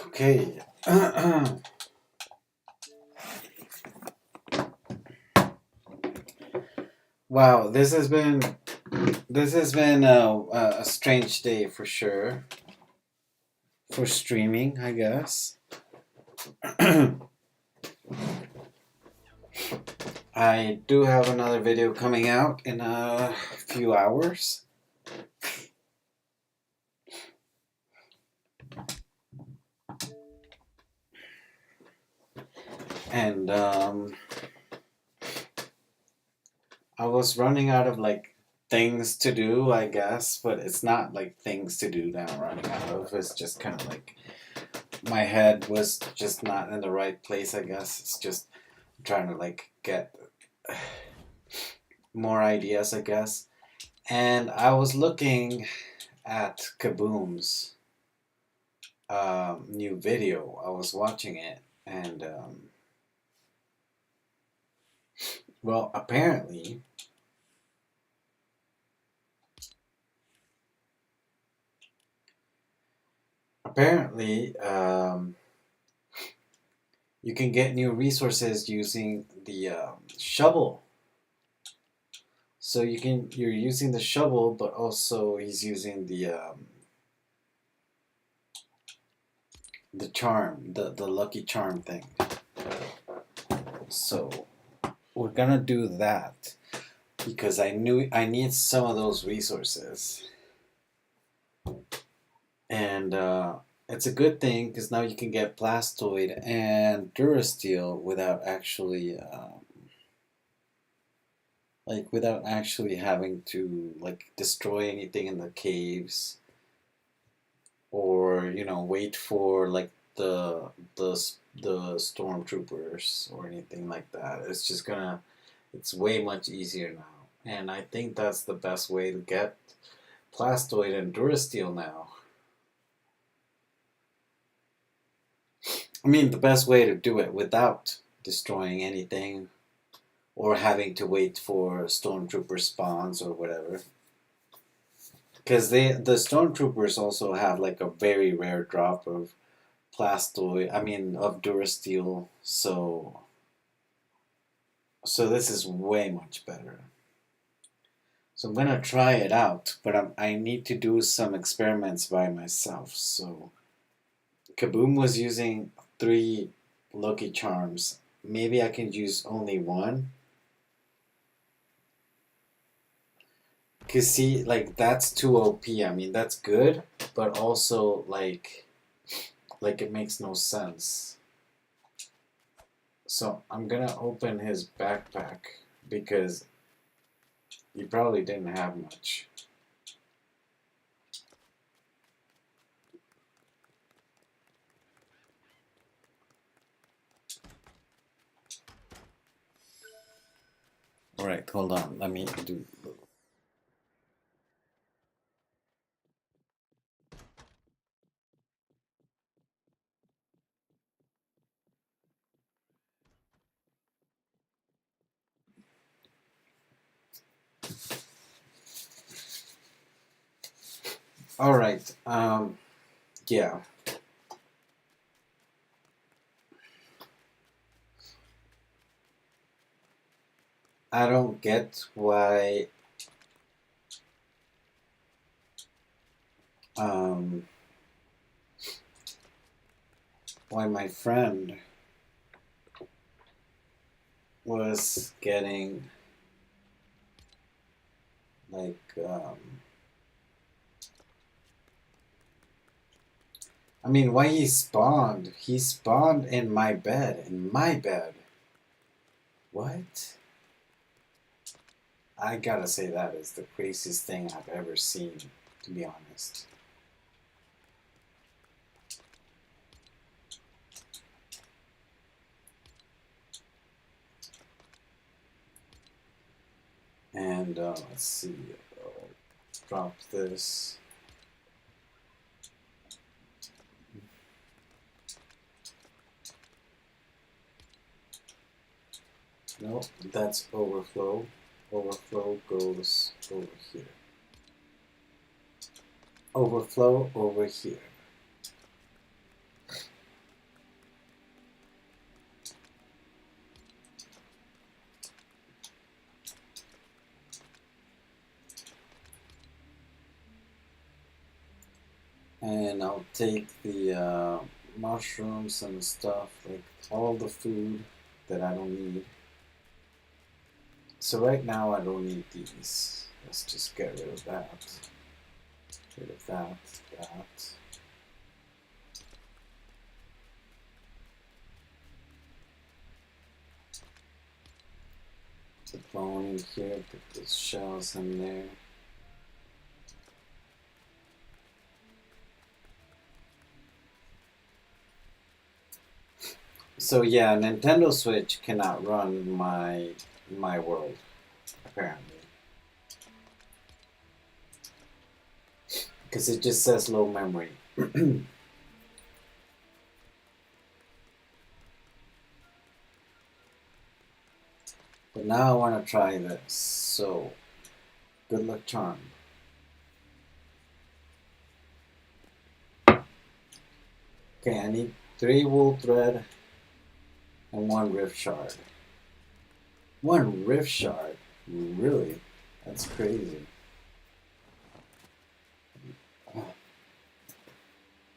Okay. Wow, this has been a strange day for sure for streaming, I guess. I do have another video coming out in a few hours. And I was running out of like things to do, I guess, but it's not like things to do that I'm running out of. It's just kind of like my head was just not in the right place, I guess. It's just trying to like get more ideas, I guess. And I was looking at Kaboom's new video. I was watching it, and well, apparently, you can get new resources using the shovel. So you're using the shovel, but also he's using the charm, the lucky charm thing. So we're gonna do that because I knew I need some of those resources, and it's a good thing because now you can get Blastoid and Durasteel without actually having to like destroy anything in the caves, or wait for like the stormtroopers or anything like that. It's way much easier now, and I think that's the best way to get Blastoid and Durasteel now. I mean, the best way to do it without destroying anything or having to wait for stormtrooper spawns or whatever. Because the stormtroopers also have like a very rare drop of of Durasteel, so this is way much better. So I'm gonna try it out, but I need to do some experiments by myself. So Kaboom was using 3 Lucky Charms. Maybe I can use only one. Cause see, like that's too OP. I mean, that's good, but also like it makes no sense. So I'm gonna open his backpack because he probably didn't have much. All right, hold on. Let me do. All right. Yeah. I don't get um why my friend was getting like I mean, why he spawned? He spawned in my bed. In my bed. What? I gotta say that is the craziest thing I've ever seen, to be honest. And let's see. I'll drop this. No, that's overflow. Overflow goes over here. Overflow over here. And I'll take the mushrooms and stuff, like all the food that I don't need. So right now I don't need these. Let's just get rid of that. Rid of that, that. The bone in here, put the shells in there. So yeah, Nintendo Switch cannot run my world, apparently. Because it just says low memory. But now I want to try this. So, good luck charm. Okay, I need 3 wool thread and 1 rift shard. 1 rift shard? Really? That's crazy.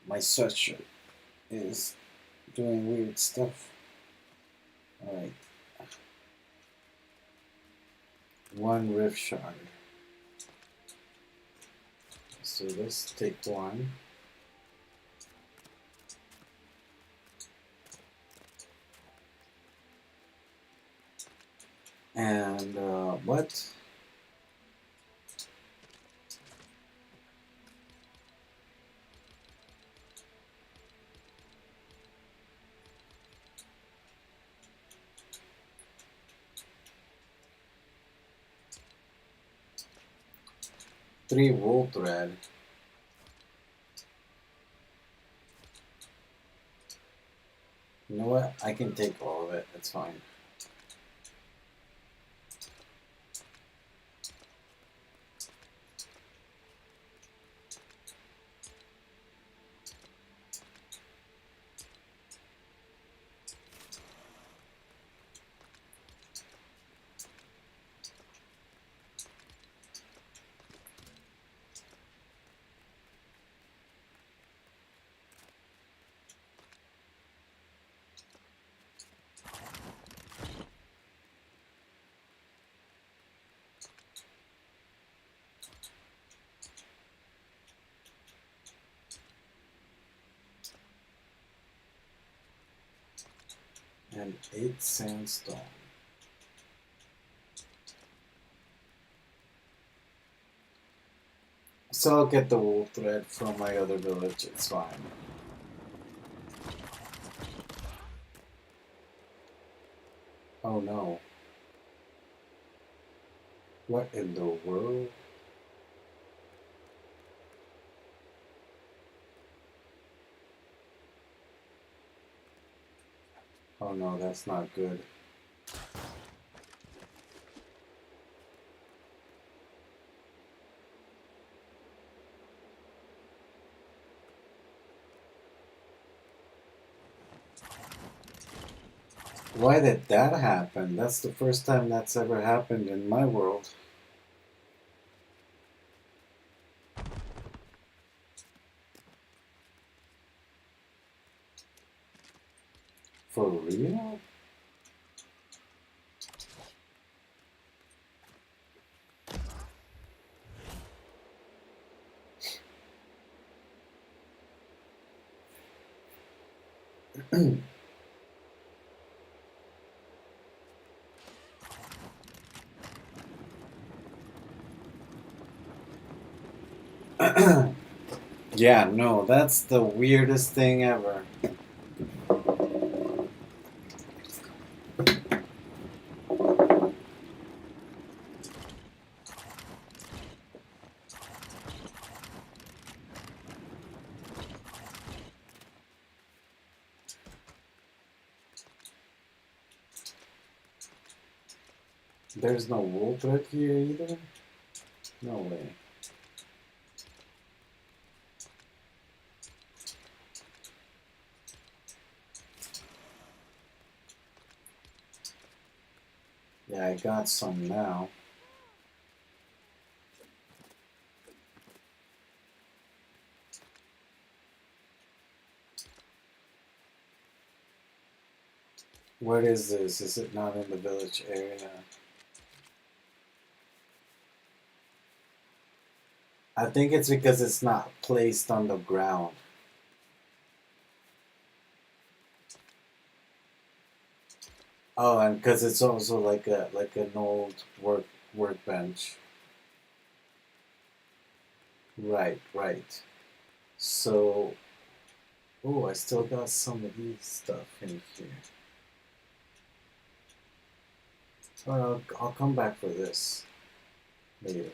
My sweatshirt is doing weird stuff. Alright. 1 rift shard. So let's take 1. And what? Three wool thread. You know what? I can take all of it. It's fine. And 8 sandstone. So I'll get the wool thread from my other village, it's fine. Oh no. What in the world? Oh no, that's not good. Why did that happen? That's the first time that's ever happened in my world. For real? Yeah, no, that's the weirdest thing ever. There's no wool thread here either? No way. Yeah, I got some now. What is this? Is it not in the village area? I think it's because it's not placed on the ground. Oh, and because it's also like an old workbench. Right, right. So, oh, I still got some of these stuff in here. I'll come back for this later.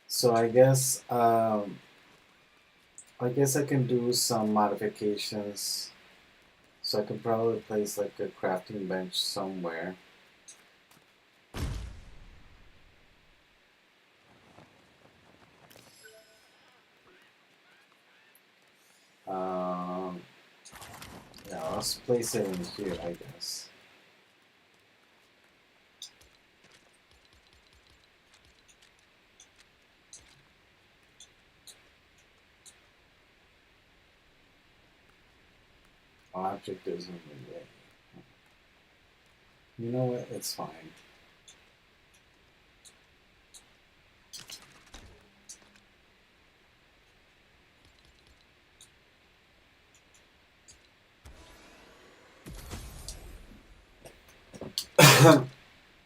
So I guess I can do some modifications. So I can probably place like a crafting bench somewhere. Um, yeah, I'll place it in here, I guess. Object is in the way. You know what? It's fine.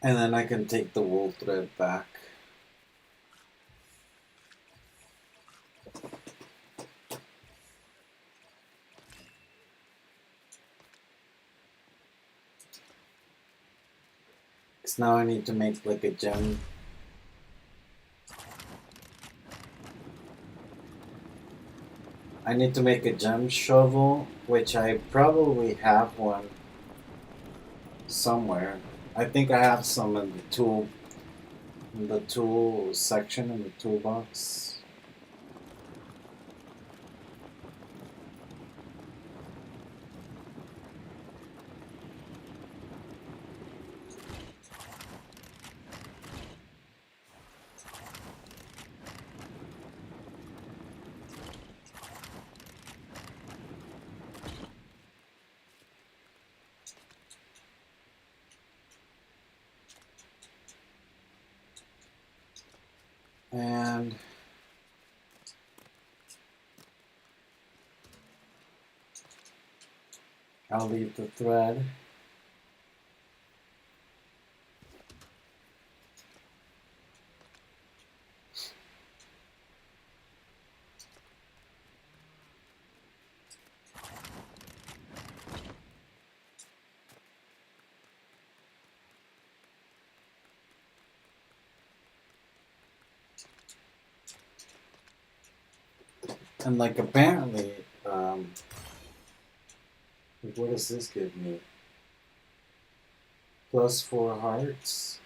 And then I can take the wool thread back. Because now I need to make like a gem. I need to make a gem shovel, which I probably have one somewhere. I think I have some in the tool section in the toolbox. And I'll leave the thread. And like apparently, what does this give me? Plus 4 hearts.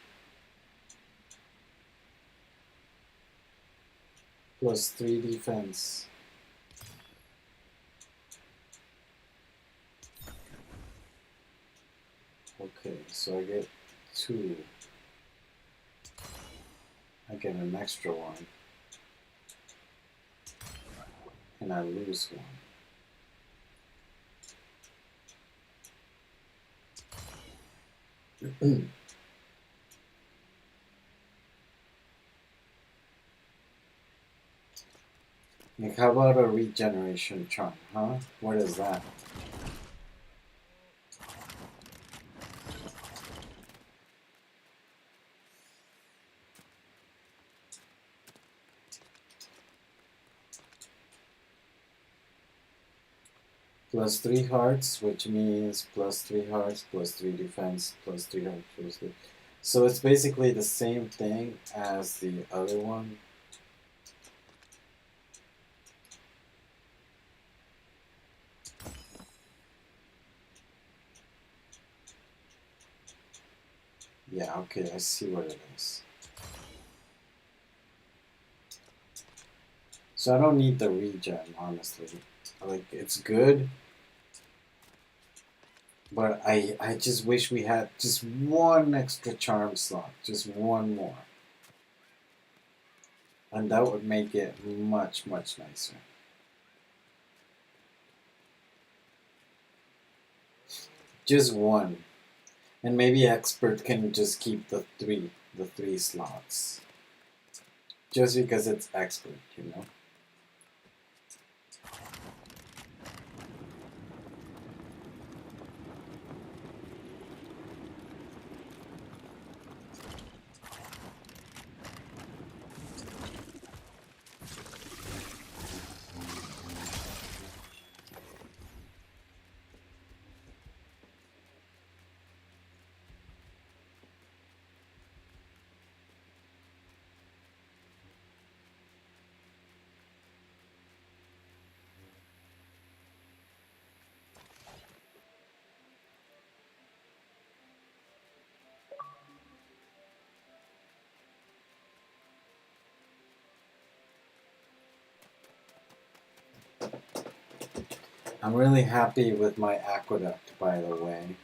Plus 3 defense. Okay, so I get 2. I get an extra one. And I lose one. Like, how about a regeneration charm, huh? What is that? Plus 3 hearts, which means plus 3 hearts, plus 3 defense, plus 3 hearts, plus 3. So it's basically the same thing as the other one. Yeah, okay, I see what it is. So I don't need the regen, honestly. Like, it's good, but I just wish we had just one extra charm slot. Just one more. And that would make it much, much nicer. Just one. And maybe expert can just keep the three slots. Just because it's expert, you know? I'm really happy with my aqueduct, by the way.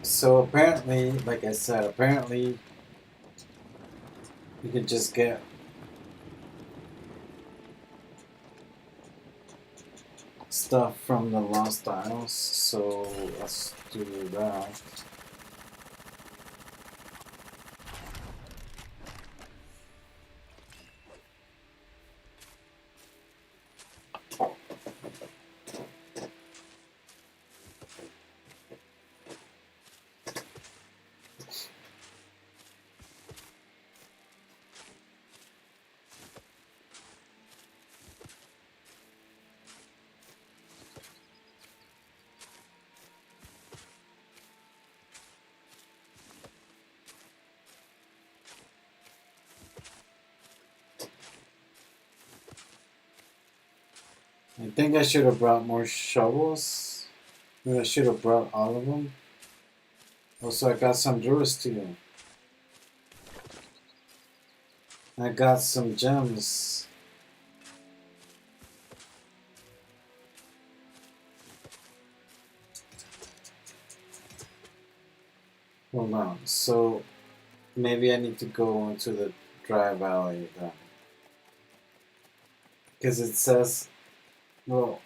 So apparently, like I said, apparently you can just get stuff from the Lost Isles. So let's do that. I think I should have brought more shovels. Maybe I should have brought all of them. Also, I got some Durasteel. I got some gems. Hold on. So maybe I need to go into the dry valley then. Because it says, well,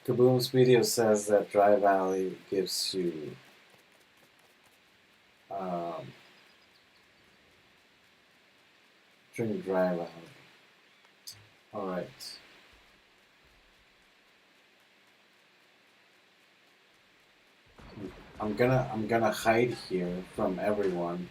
Kaboom's video says that dry valley gives you um, drink dry valley. All right. I'm gonna hide here from everyone.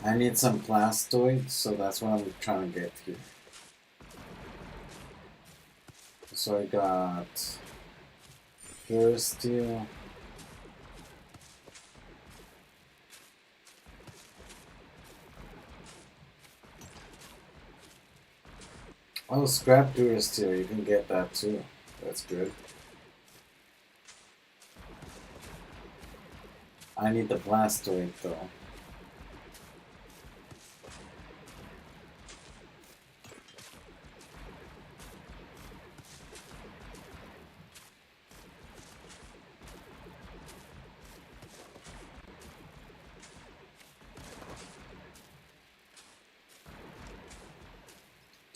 I need some plastoids, so that's what I'm trying to get here. So I got Durasteel. Oh, scrap Durasteel, you can get that too. That's good. I need the Blastoid though.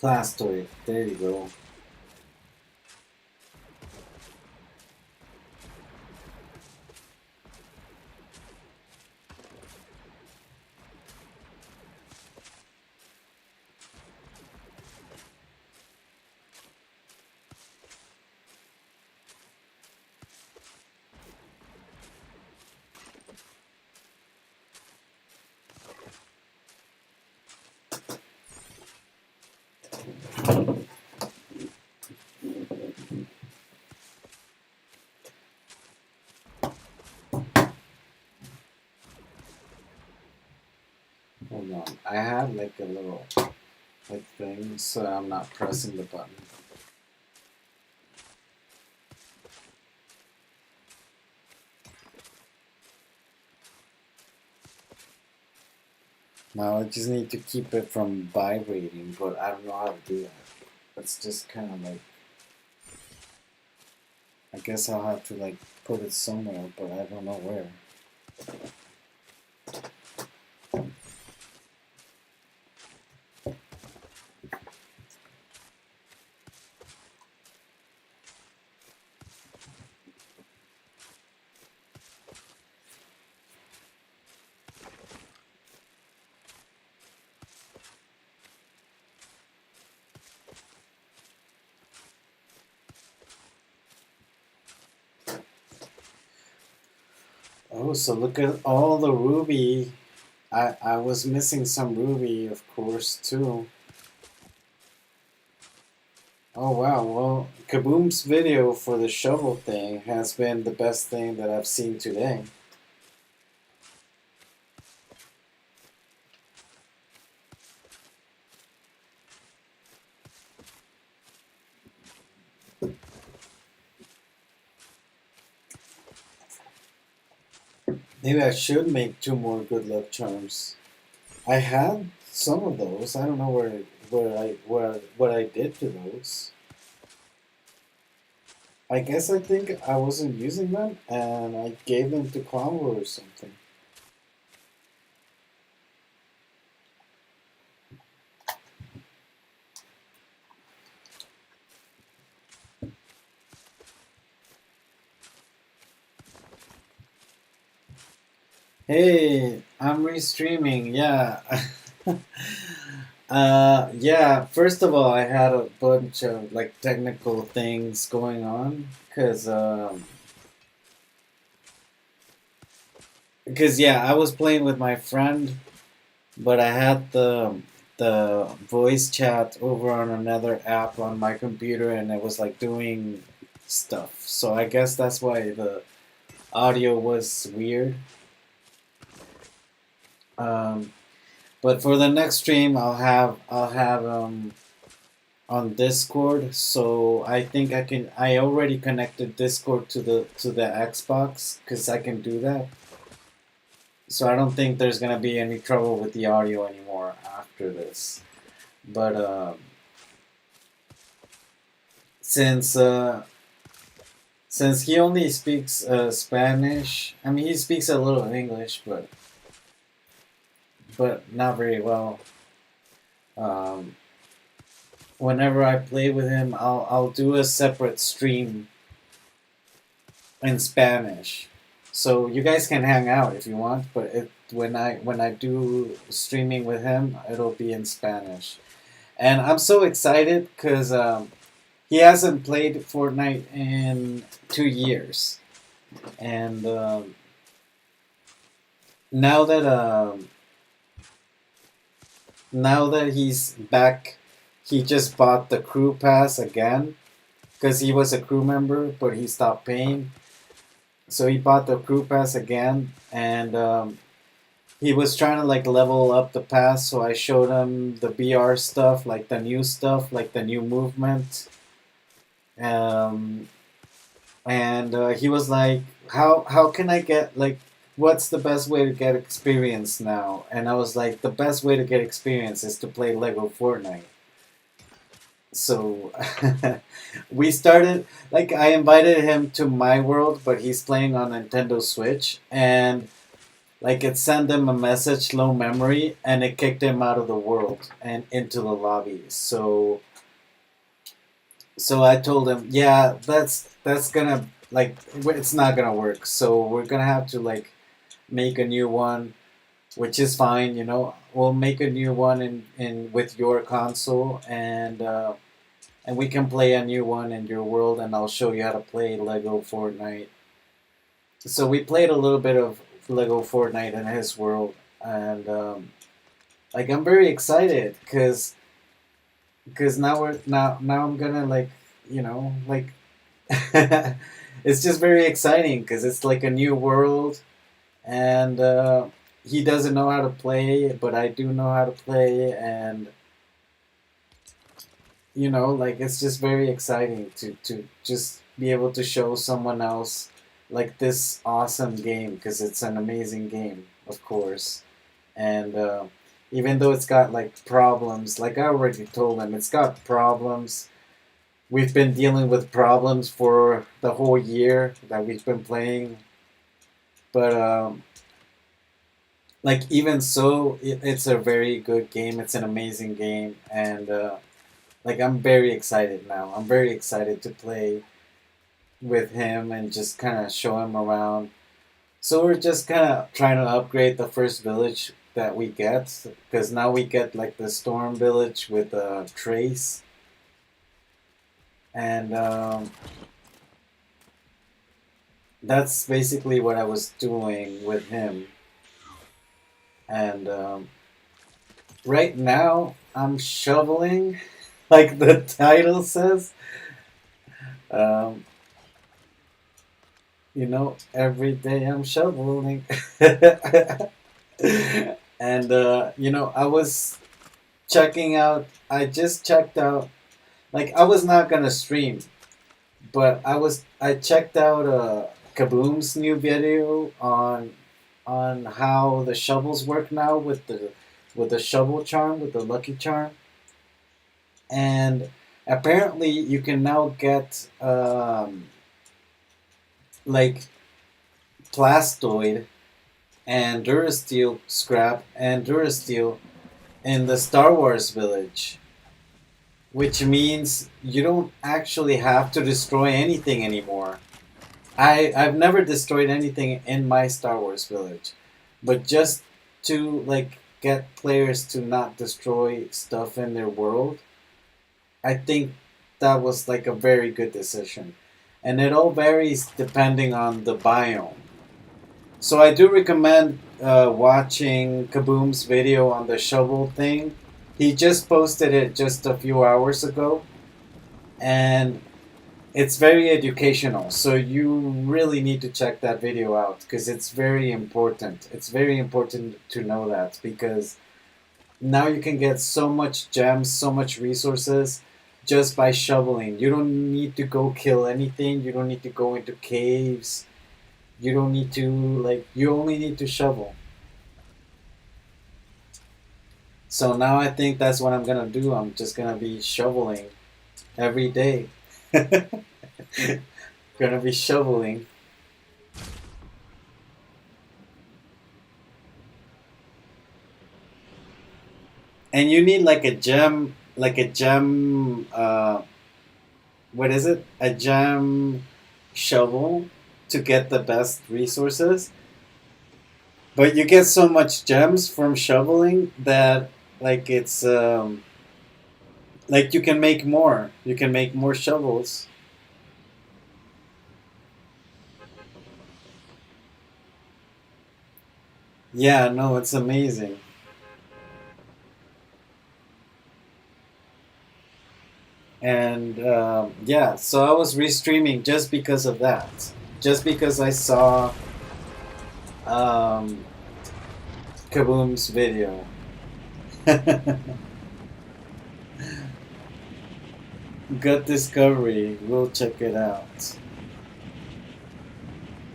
Blastoid, there you go. Hold on. I had like a little like thing so I'm not pressing the button. Now I just need to keep it from vibrating, but I don't know how to do that. It's just kind of like, I guess I'll have to like put it somewhere, but I don't know where. Oh, so look at all the ruby. I was missing some ruby, of course, too. Oh wow, well, Kaboom's video for the shovel thing has been the best thing that I've seen today. Maybe I should make 2 more good luck charms. I had some of those. I don't know where what I did to those. I guess I think I wasn't using them and I gave them to Convo or something. Hey, I'm restreaming. Yeah. Yeah. First of all, I had a bunch of like technical things going on because yeah, I was playing with my friend, but I had the voice chat over on another app on my computer, and it was like doing stuff. So I guess that's why the audio was weird. Um, but for the next stream, I'll have on Discord. So I think I can. I already connected Discord to the Xbox because I can do that. So I don't think there's gonna be any trouble with the audio anymore after this. But since uh, since he only speaks Spanish, I mean he speaks a little English, but not very well. Um, Whenever I play with him, I'll do a separate stream in Spanish, so you guys can hang out if you want. But when I do streaming with him, it'll be in Spanish, and I'm so excited because he hasn't played Fortnite in 2 years, and now that now that he's back, he just bought the crew pass again because he was a crew member, but he stopped paying. So he bought the crew pass again, and he was trying to like level up the pass. So I showed him the BR stuff, like the new stuff, like the new movement. Um, and he was like, "How can I get like what's the best way to get experience now? And I was like, the best way to get experience is to play Lego Fortnite. So we started, like, I invited him to my world, but he's playing on Nintendo Switch, and like it sent him a message, low memory, and it kicked him out of the world and into the lobby. So I told him, yeah, that's gonna, like, it's not gonna work. So we're gonna have to, like, make a new one, which is fine. We'll make a new one in with your console, and we can play a new one in your world, and I'll show you how to play Lego Fortnite. So we played a little bit of Lego Fortnite in his world, and like, I'm very excited because now I'm gonna, like, like, it's just very exciting because it's like a new world, and he doesn't know how to play, but I do know how to play, and like, it's just very exciting to just be able to show someone else like this awesome game, because it's an amazing game, of course. And even though it's got, like, problems, like I already told him, it's got problems. We've been dealing with problems for the whole year that we've been playing, but like, even so, it's a very good game. It's an amazing game, and like, I'm very excited now. I'm very excited to play with him and just kind of show him around. So we're just kind of trying to upgrade the first village that we get, because now we get, like, the storm village with Trace, and that's basically what I was doing with him. And right now I'm shoveling, like the title says. Um, every day I'm shoveling. And I was checking out. I just checked out. Like, I was not gonna stream, but I checked out Kaboom's new video on how the shovels work now with the shovel charm, with the lucky charm, and apparently you can now get like, plastoid and durasteel scrap and durasteel in the Star Wars village, which means you don't actually have to destroy anything anymore. I've never destroyed anything in my Star Wars village, but just to, like, get players to not destroy stuff in their world, I think that was, like, a very good decision, and it all varies depending on the biome. So I do recommend watching Kaboom's video on the shovel thing. He just posted it just a few hours ago, and it's very educational. So you really need to check that video out because it's very important. It's very important to know that, because now you can get so much gems, so much resources just by shoveling. You don't need to go kill anything. You don't need to go into caves. You don't need to, like, you only need to shovel. So now I think that's what I'm gonna do. I'm just gonna be shoveling every day. Gonna be shoveling. And you need, like a gem, what is it? A gem shovel to get the best resources. But you get so much gems from shoveling that, like, it's like, you can make more. You can make more shovels. Yeah, no, it's amazing. And yeah, so I was restreaming just because of that. Just because I saw um, Kaboom's video. Good discovery. We'll check it out.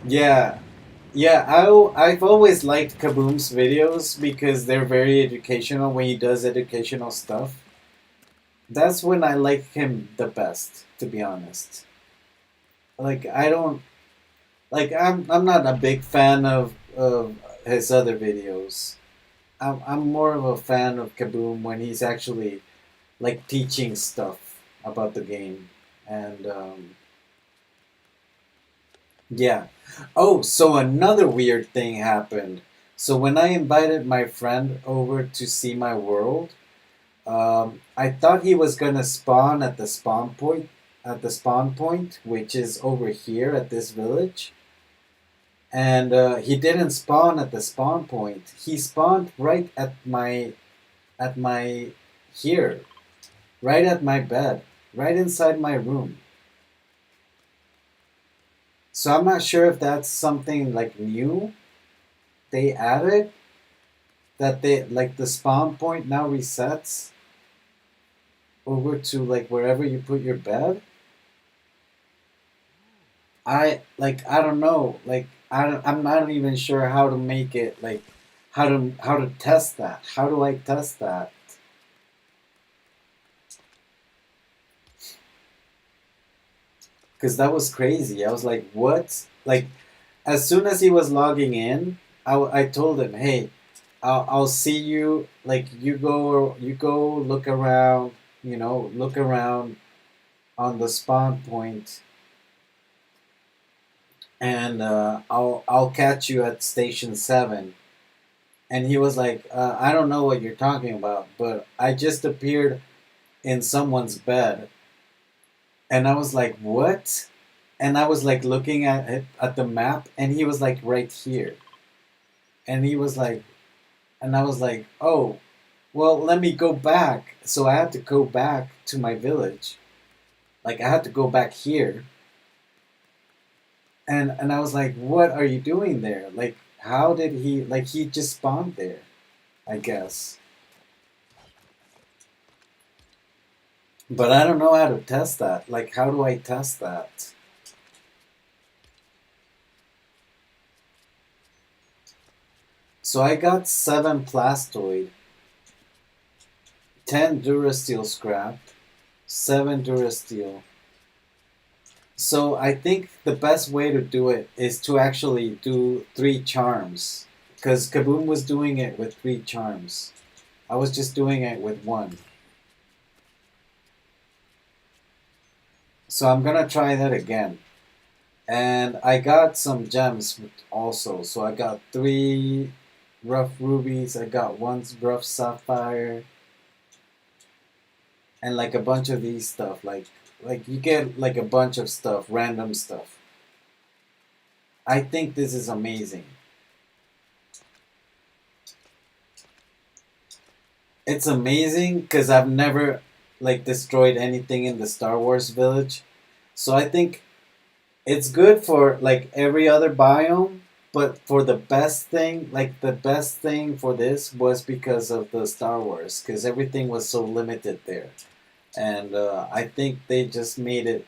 Yeah, Yeah, I've always liked Kaboom's videos because they're very educational when he does educational stuff. That's when I like him the best, to be honest. Like I don't like I'm not a big fan of his other videos. I'm more of a fan of Kaboom when he's actually like teaching stuff about the game. And yeah. Oh, so another weird thing happened. So when I invited my friend over to see my world, I thought he was gonna spawn at the spawn point, which is over here at this village. And he didn't spawn at the spawn point. He spawned right at my here, right at my bed, right inside my room. So I'm not sure if that's something like new they added, that they like the spawn point now resets over to like wherever you put your bed. I don't know, like I'm not even sure how to make it, like how to test that. How do I test that? Because that was crazy. I was like, what? Like as soon as he was logging in, I told him, hey, I'll see you. Like you go look around. Look around on the spawn point, and I'll catch you at station 7. And he was like, I don't know what you're talking about, but I just appeared in someone's bed, and I was like, what? And I was like looking at it at the map, and he was like right here, and he was like, and I was like, oh, well, let me go back. So I had to go back to my village. Like I had to go back here, and I was like, what are you doing there? Like how did he, like he just spawned there, I guess. But I don't know how to test that. Like how do I test that? So I got 7 plastoid, 10 durasteel scrap, 7 durasteel. So I think the best way to do it is to actually do 3 charms. Because Kaboom was doing it with 3 charms. I was just doing it with 1. So I'm gonna try that again. And I got some gems also. So I got 3 rough rubies, I got 1 rough sapphire, and like a bunch of these stuff. Like you get like a bunch of stuff, random stuff. I think this is amazing. It's amazing because I've never like destroyed anything in the Star Wars village. So I think it's good for like every other biome, but for the best thing, like the best thing for this was because of the Star Wars, because everything was so limited there. And I think they just made it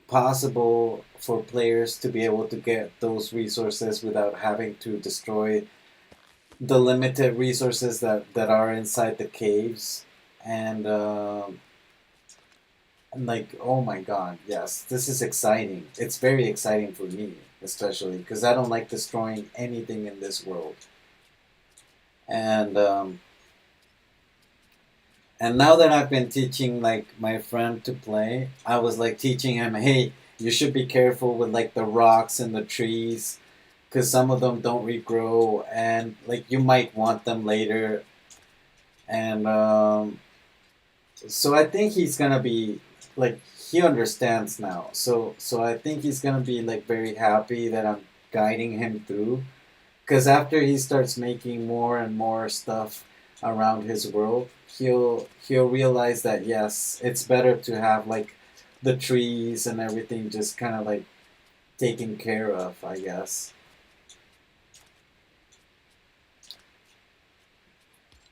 possible for players to be able to get those resources without having to destroy the limited resources that are inside the caves. And like, oh my god, yes, this is exciting. It's very exciting for me, especially because I don't like destroying anything in this world. And and now that I've been teaching like my friend to play, I was like teaching him, hey, you should be careful with like the rocks and the trees, because some of them don't regrow, and like you might want them later. And so I think he's gonna be like, he understands now. So I think he's gonna be like very happy that I'm guiding him through, because after he starts making more and more stuff around his world, he'll realize that yes, it's better to have like the trees and everything just kind of like taken care of, I guess,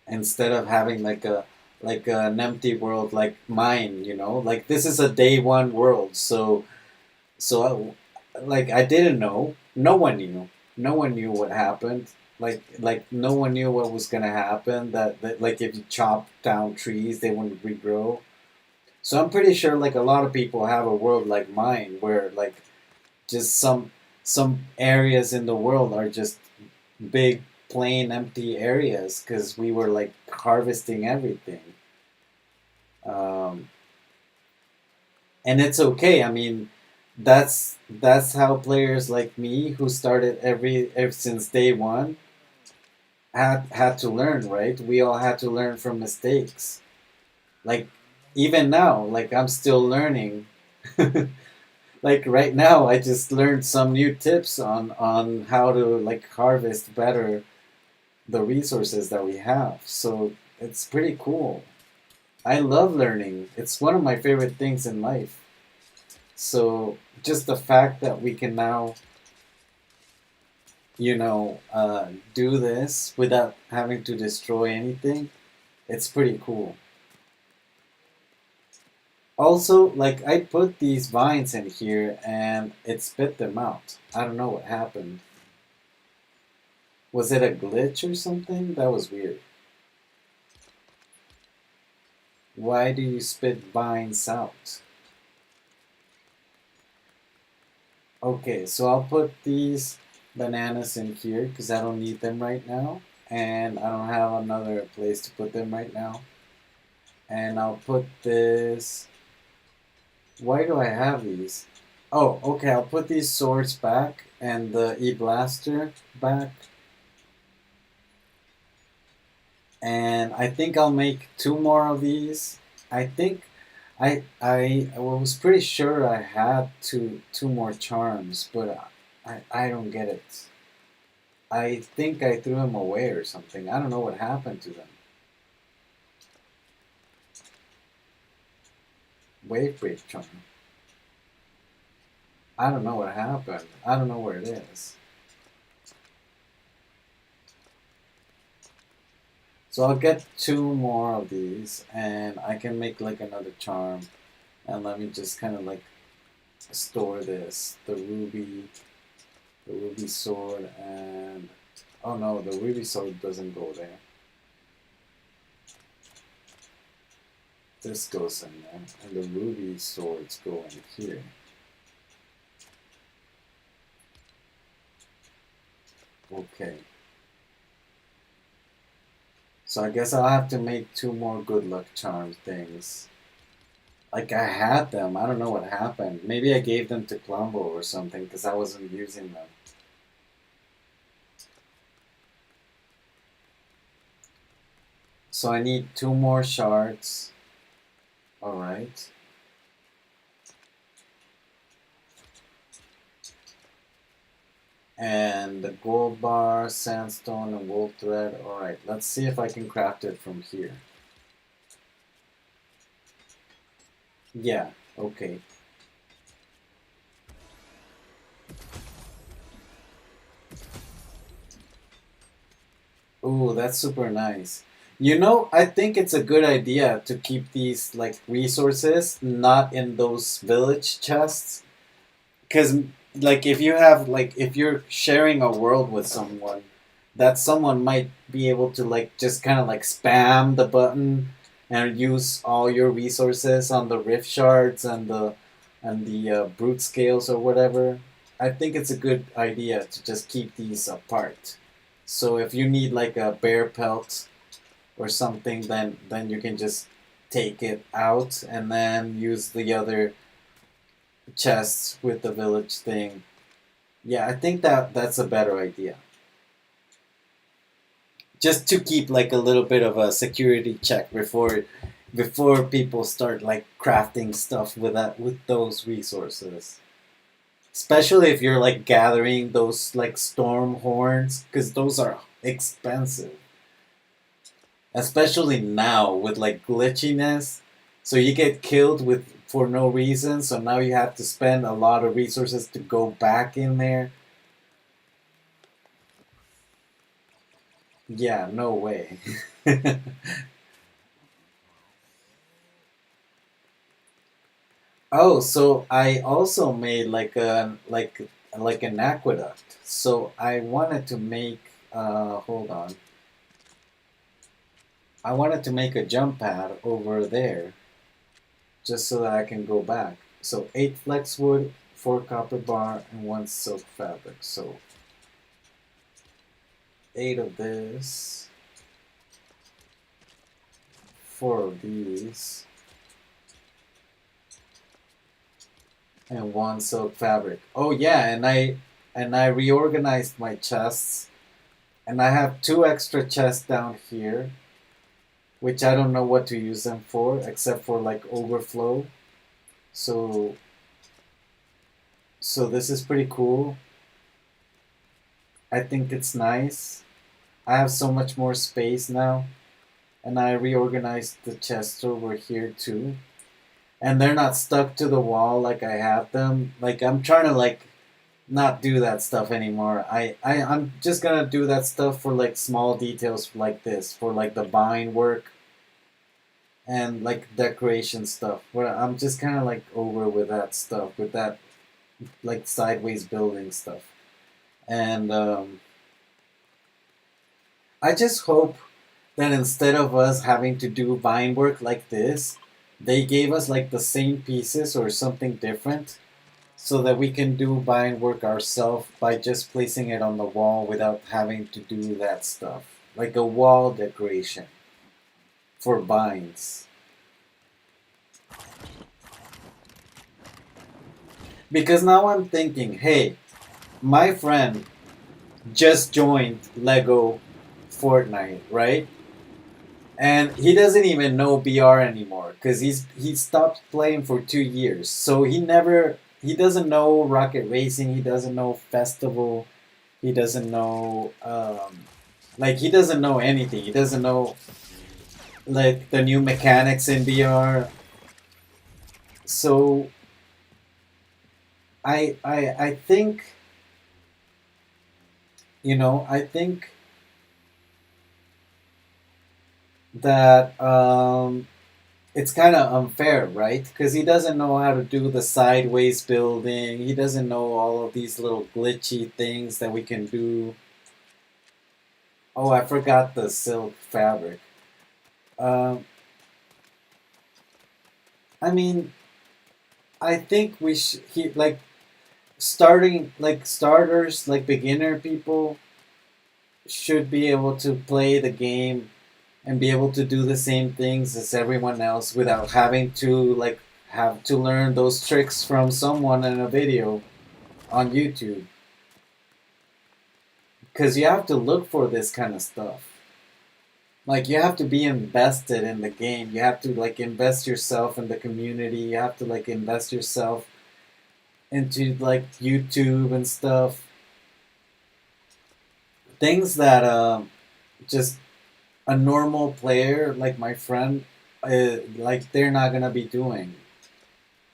instead of having like an empty world like mine. Like this is a day one world, so like I didn't know, no one knew, no one knew what happened. Like no one knew what was gonna happen. That like if you chop down trees, they wouldn't regrow. So I'm pretty sure like a lot of people have a world like mine where like just some areas in the world are just big plain empty areas because we were like harvesting everything. Um, and it's okay. I mean, that's how players like me who started ever since day one had to learn, right? We all had to learn from mistakes. Like even now, like I'm still learning. Like right now, I just learned some new tips on how to like harvest better the resources that we have. So it's pretty cool. I love learning. It's one of my favorite things in life. So just the fact that we can now, do this without having to destroy anything, it's pretty cool. Also, like I put these vines in here and it spit them out. I don't know what happened. Was it a glitch or something? That was weird. Why do you spit vines out? Okay, so I'll put these bananas in here because I don't need them right now. And I don't have another place to put them right now. And I'll put this. Why do I have these? Oh, okay, I'll put these swords back and the e-blaster back. And I think I'll make two more of these. I think I was pretty sure I had two more charms, but I don't get it. I think I threw them away or something. I don't know what happened to them. Wave break charm. I don't know what happened. I don't know where it is. So I'll get two more of these, and I can make like another charm. And let me just kind of like store this, the ruby sword, and oh no, the ruby sword doesn't go there. This goes in there, and the ruby swords go in here. Okay. So I guess I'll have to make two more good luck charm things. Like I had them, I don't know what happened. Maybe I gave them to Plumbo or something because I wasn't using them. So I need two more shards. Alright. And the gold bar, sandstone, and wool thread. Alright, let's see if I can craft it from here. Yeah, okay. Ooh, that's super nice. I think it's a good idea to keep these like resources not in those village chests. Because like if you're sharing a world with someone, that someone might be able to like just kind of like spam the button and use all your resources on the rift shards and the brute scales or whatever. I think it's a good idea to just keep these apart. So if you need like a bear pelt or something, then you can just take it out and then use the other chests with the village thing. Yeah, I think that's a better idea. Just to keep like a little bit of a security check before people start like crafting stuff with those resources. Especially if you're like gathering those like storm horns, because those are expensive. Especially now with like glitchiness. So you get killed with for no reason, so now you have to spend a lot of resources to go back in there. Yeah, no way. Oh, so I also made like like an aqueduct. So I wanted to make, hold on. I wanted to make a jump pad over there just so that I can go back. So 8 flex wood, 4 copper bar, and 1 silk fabric. So 8 of this, 4 of these, and 1 silk fabric. Oh yeah, and I reorganized my chests, and I have 2 extra chests down here, which I don't know what to use them for except for like overflow. So this is pretty cool. I think it's nice. I have so much more space now, and I reorganized the chests over here too. And they're not stuck to the wall like I have them. Like I'm trying to like not do that stuff anymore. I'm just gonna do that stuff for like small details like this, for like the bind work and like decoration stuff. Where I'm just kind of like over with that stuff, with that like sideways building stuff. And I just hope that instead of us having to do vine work like this, they gave us like the same pieces or something different so that we can do vine work ourselves by just placing it on the wall without having to do that stuff. Like a wall decoration for vines. Because now I'm thinking, hey, my friend just joined Lego Fortnite, right? And he doesn't even know BR anymore because he stopped playing for 2 years. So he doesn't know Rocket Racing. He doesn't know Festival. He doesn't know like he doesn't know anything. He doesn't know like the new mechanics in BR. So I think I think that it's kind of unfair, right? Because he doesn't know how to do the sideways building. He doesn't know all of these little glitchy things that we can do. Oh, I forgot the silk fabric. Um, I mean, I think we should like starting like starters, like beginner people should be able to play the game and be able to do the same things as everyone else without having to like have to learn those tricks from someone in a video on YouTube. Because you have to look for this kind of stuff. Like you have to be invested in the game. You have to like invest yourself in the community. You have to like invest yourself into like YouTube and stuff. Things that just a normal player like my friend, like they're not gonna be doing.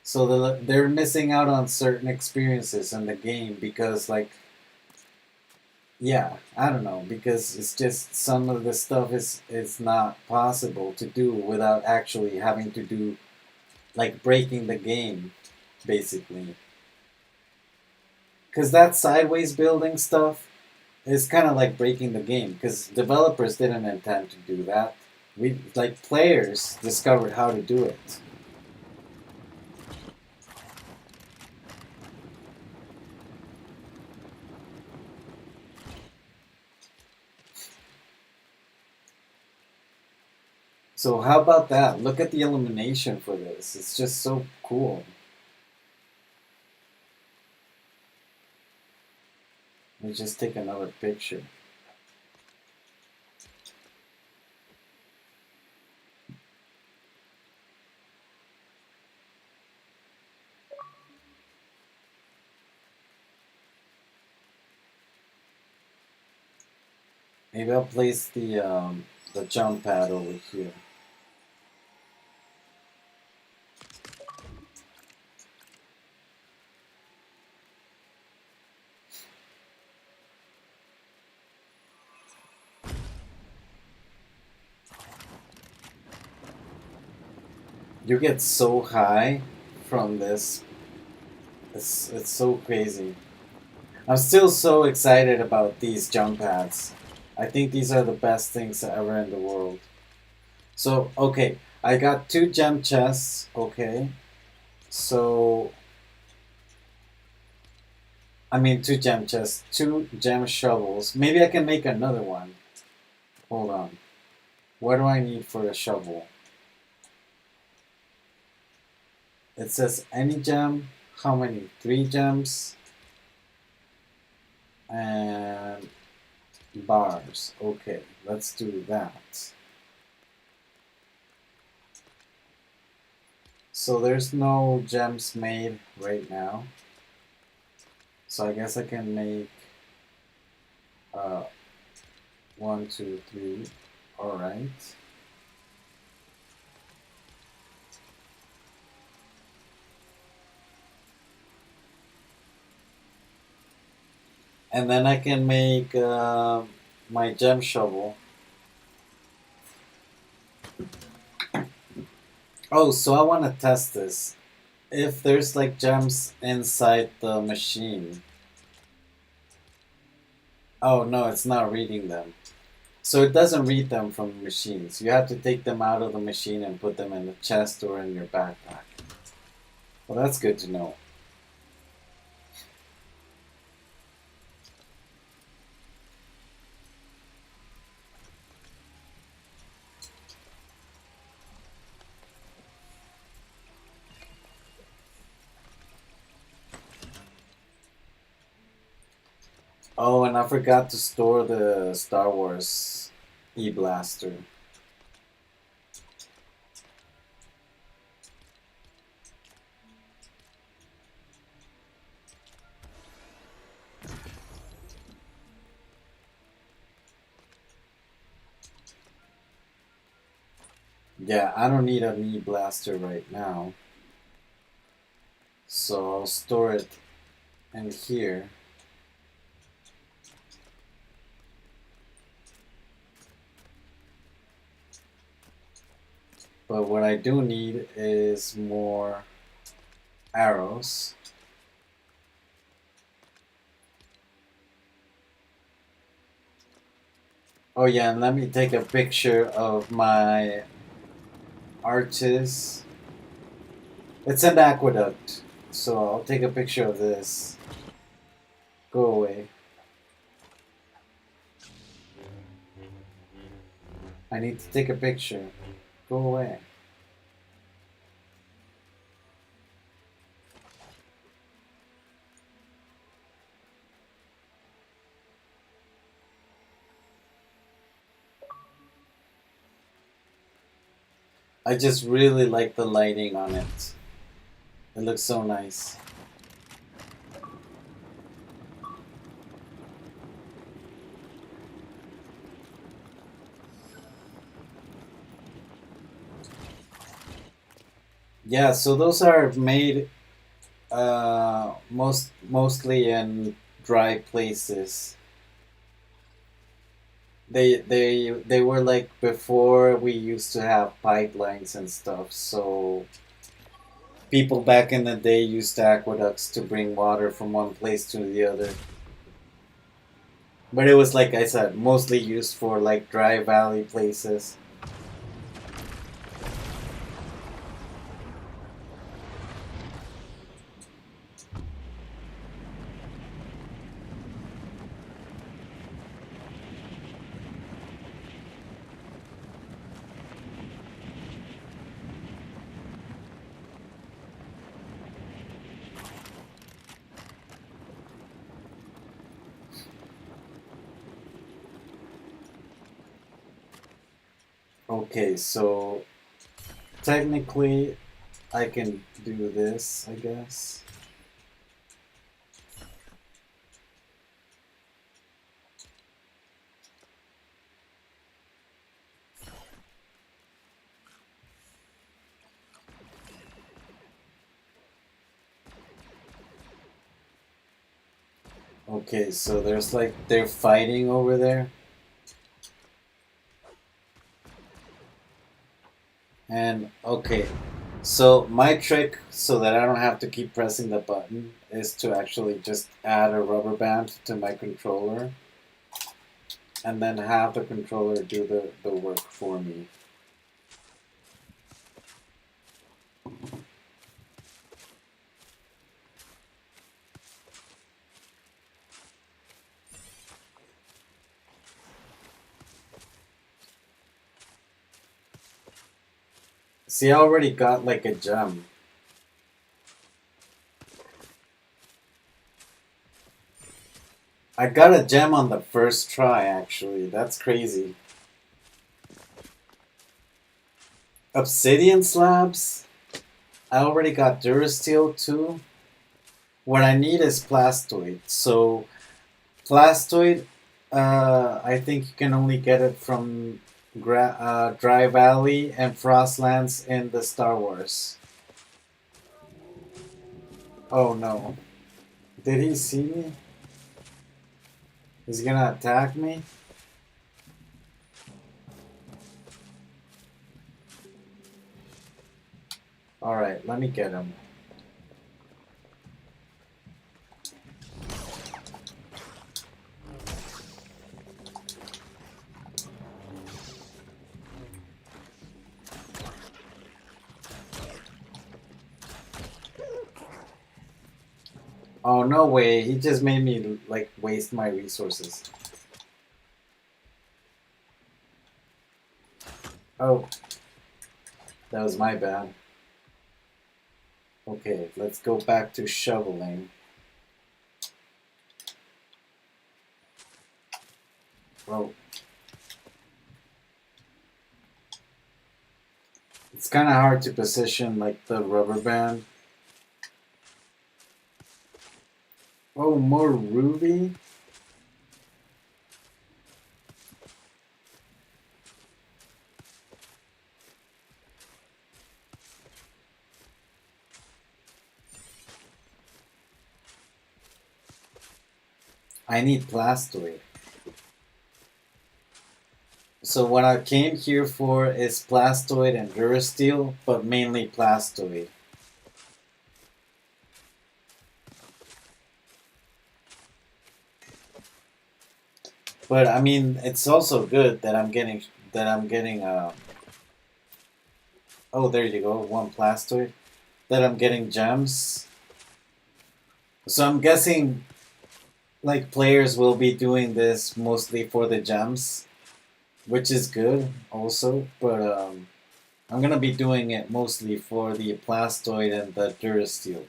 So they're missing out on certain experiences in the game because like yeah, I don't know, because it's just some of the stuff is not possible to do without actually having to do like breaking the game basically. Cuz that sideways building stuff is kind of like breaking the game cuz developers didn't intend to do that. We like players discovered how to do it. So how about that? Look at the illumination for this. It's just so cool. Let me just take another picture. Maybe I'll place the jump pad over here. You get so high from this. It's so crazy. I'm still so excited about these jump pads. I think these are the best things ever in the world. So, okay, I got 2 gem chests, okay. So, I mean 2 gem chests, 2 gem shovels. Maybe I can make another one. Hold on. What do I need for a shovel? It says any gem. How many? 3 gems. And bars. Okay, let's do that. So there's no gems made right now. So I guess I can make 1, 2, 3. All right. And then I can make my gem shovel. Oh, so I want to test this. If there's like gems inside the machine. Oh no, it's not reading them. So it doesn't read them from machines. You have to take them out of the machine and put them in the chest or in your backpack. Well, that's good to know. Oh, and I forgot to store the Star Wars e-blaster. Yeah, I don't need an e-blaster right now. So I'll store it in here. But what I do need is more arrows. Oh yeah, and let me take a picture of my arches. It's an aqueduct, so I'll take a picture of this. Go away. I need to take a picture. Go away. I just really like the lighting on it. It looks so nice. Yeah, so those are made mostly in dry places. They were like before we used to have pipelines and stuff. So people back in the day used aqueducts to bring water from one place to the other. But it was like I said, mostly used for like dry valley places. Okay, so technically I can do this, I guess. Okay, so there's like they're fighting over there. And okay, so my trick so that I don't have to keep pressing the button is to actually just add a rubber band to my controller and then have the controller do the work for me. See, I already got like a gem. I got a gem on the first try, actually. That's crazy. Obsidian slabs? I already got Durasteel too. What I need is Plastoid. So, Plastoid, I think you can only get it from Dry Valley and Frostlands in the Star Wars. Oh no. Did he see me? He's gonna attack me? Alright, let me get him. Oh, no way. He just made me, like, waste my resources. Oh. That was my bad. Okay, let's go back to shoveling. Oh. It's kind of hard to position, like, the rubber band. Oh, more ruby? I need Plastoid. So what I came here for is Plastoid and Durasteel, but mainly Plastoid. But I mean, it's also good that I'm getting oh, there you go, one Plastoid. That I'm getting gems. So I'm guessing like players will be doing this mostly for the gems, which is good also, but I'm gonna be doing it mostly for the Plastoid and the Durasteel.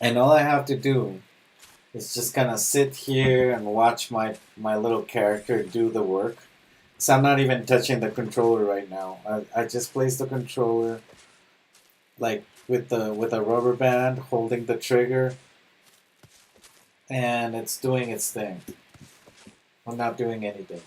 And all I have to do is just kind of sit here and watch my little character do the work. So I'm not even touching the controller right now. I just placed the controller like with a rubber band holding the trigger, and it's doing its thing. I'm not doing anything.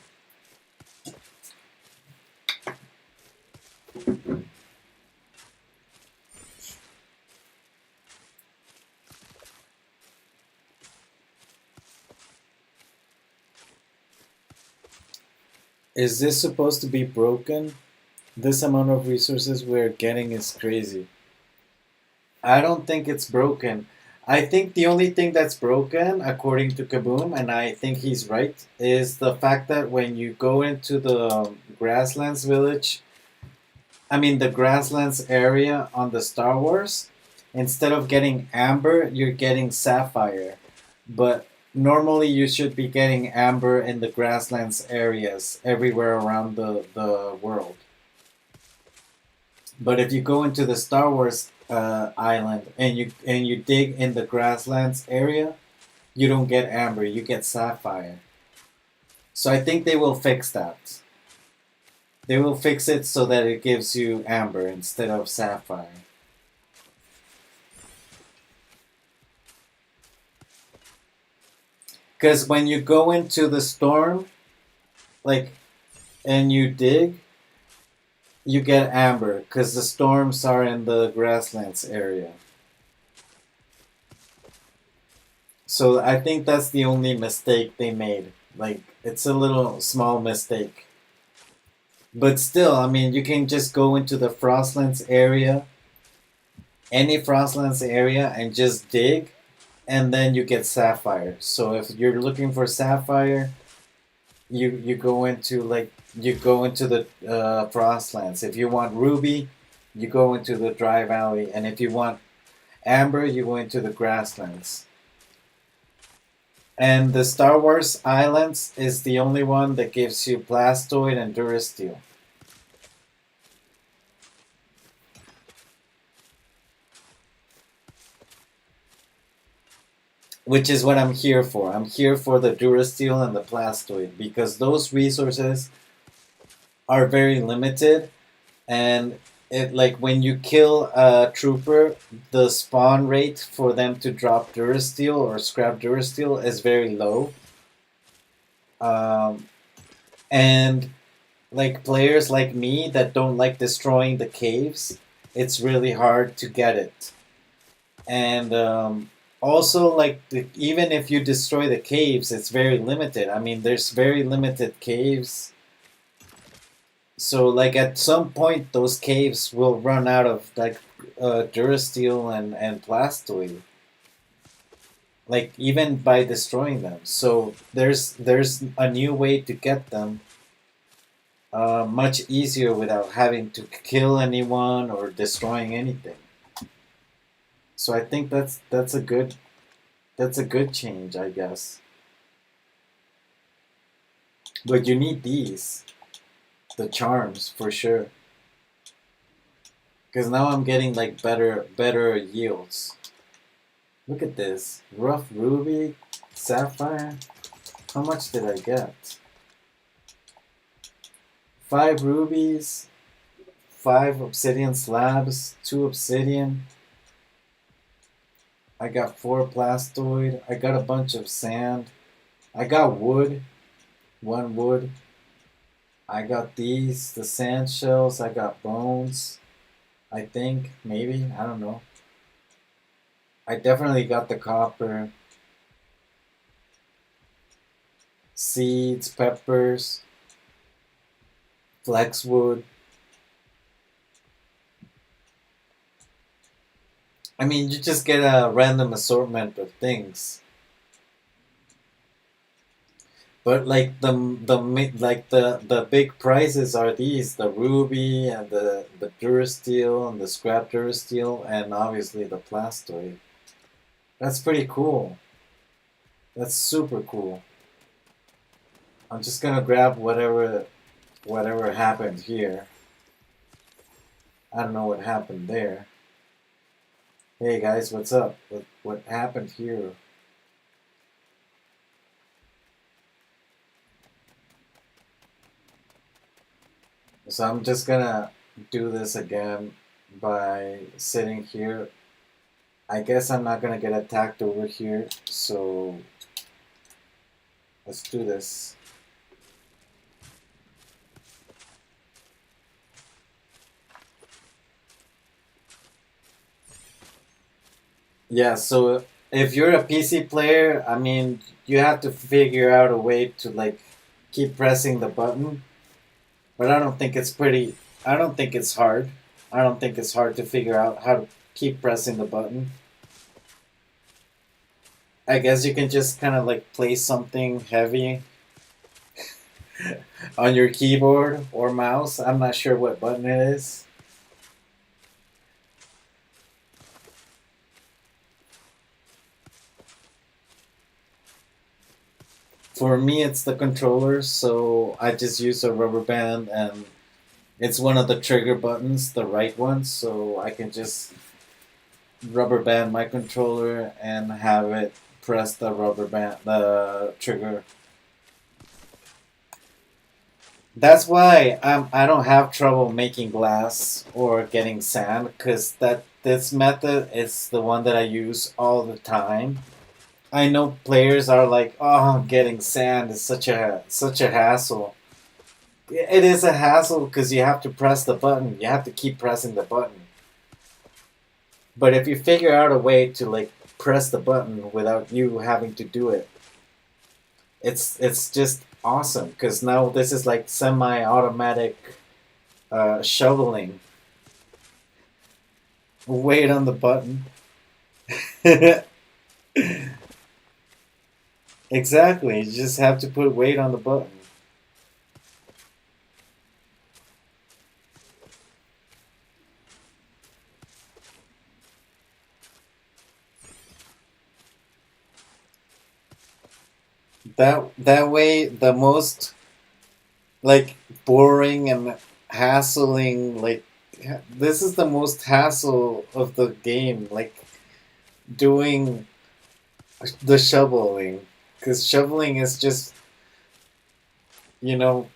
Is this supposed to be broken? This amount of resources we're getting is crazy. I don't think it's broken. I think the only thing that's broken, according to Kaboom, and I think he's right, is the fact that when you go into the Grasslands village, I mean the Grasslands area on the Star Wars, instead of getting amber, you're getting sapphire. But normally you should be getting amber in the Grasslands areas everywhere around the world. But if you go into the Star Wars island and you dig in the Grasslands area, you don't get amber, you get sapphire. So I think they will fix that. They will fix it so that it gives you amber instead of sapphire. Because when you go into the storm, like, and you dig, you get amber because the storms are in the Grasslands area. So I think that's the only mistake they made. Like, it's a little small mistake. But still, I mean, you can just go into the Frostlands area, any Frostlands area, and just dig, and then you get Sapphire. So if you're looking for Sapphire, you go into the Frostlands. If you want Ruby, you go into the Dry Valley, and if you want Amber, you go into the Grasslands. And the Star Wars Islands is the only one that gives you Blastoid and Durasteel. Which is what I'm here for. I'm here for the Durasteel and the Blastoid because those resources are very limited, and it like when you kill a trooper, the spawn rate for them to drop Durasteel or scrap Durasteel is very low. Um, and like players like me that don't like destroying the caves, it's really hard to get it. And also, like even if you destroy the caves, it's very limited. I mean, there's very limited caves. So like at some point, those caves will run out of like Durasteel and Blastoid. Like even by destroying them. So there's a new way to get them much easier without having to kill anyone or destroying anything. So I think that's a good change, I guess. But you need these, the charms for sure, because now I'm getting like better yields. Look at this, rough ruby, sapphire. How much did I get? 5 rubies, 5 obsidian slabs, 2 obsidian. I got 4 blastoid. I got a bunch of sand. I got wood, 1 wood. I got these, the sand shells. I got bones. I think, maybe, I don't know. I definitely got the copper. Seeds, peppers, flexwood. I mean, you just get a random assortment of things. But like the big prizes are these: the ruby and the Durasteel and the scrap Durasteel and obviously the Blastoid. That's pretty cool. That's super cool. I'm just gonna grab whatever happened here. I don't know what happened there. Hey guys, what's up? What happened here? So I'm just gonna do this again by sitting here. I guess I'm not gonna get attacked over here, so let's do this. Yeah, so if you're a PC player, I mean, you have to figure out a way to like keep pressing the button, but I don't think it's hard. I don't think it's hard to figure out how to keep pressing the button. I guess you can just kind of like place something heavy on your keyboard or mouse. I'm not sure what button it is. For me, it's the controller, so I just use a rubber band, and it's one of the trigger buttons, the right one, so I can just rubber band my controller and have it press the trigger. That's why I don't have trouble making glass or getting sand, because this method is the one that I use all the time. I know players are like, "Oh, getting sand is such a hassle." It is a hassle because you have to press the button. You have to keep pressing the button. But if you figure out a way to like press the button without you having to do it, it's just awesome because now this is like semi-automatic shoveling. Wait on the button. Exactly. You just have to put weight on the button. That way, the most like boring and hassling like this is the most hassle of the game. Like doing the shoveling, because shoveling is just you know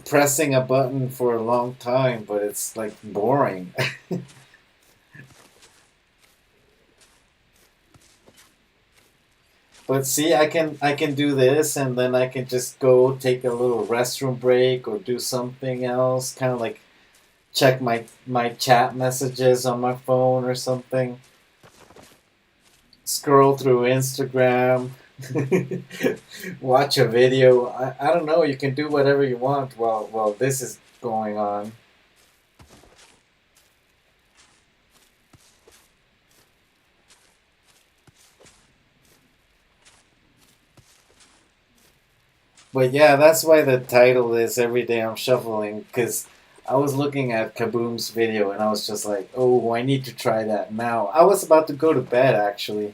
pressing a button for a long time, but it's like boring. But see, I can do this, and then I can just go take a little restroom break or do something else, kind of like check my chat messages on my phone or something. Scroll through Instagram, watch a video. I don't know. You can do whatever you want while this is going on. But yeah, that's why the title is "Every Day I'm Shuffling," because I was looking at Kaboom's video and I was just like, oh, I need to try that now. I was about to go to bed actually.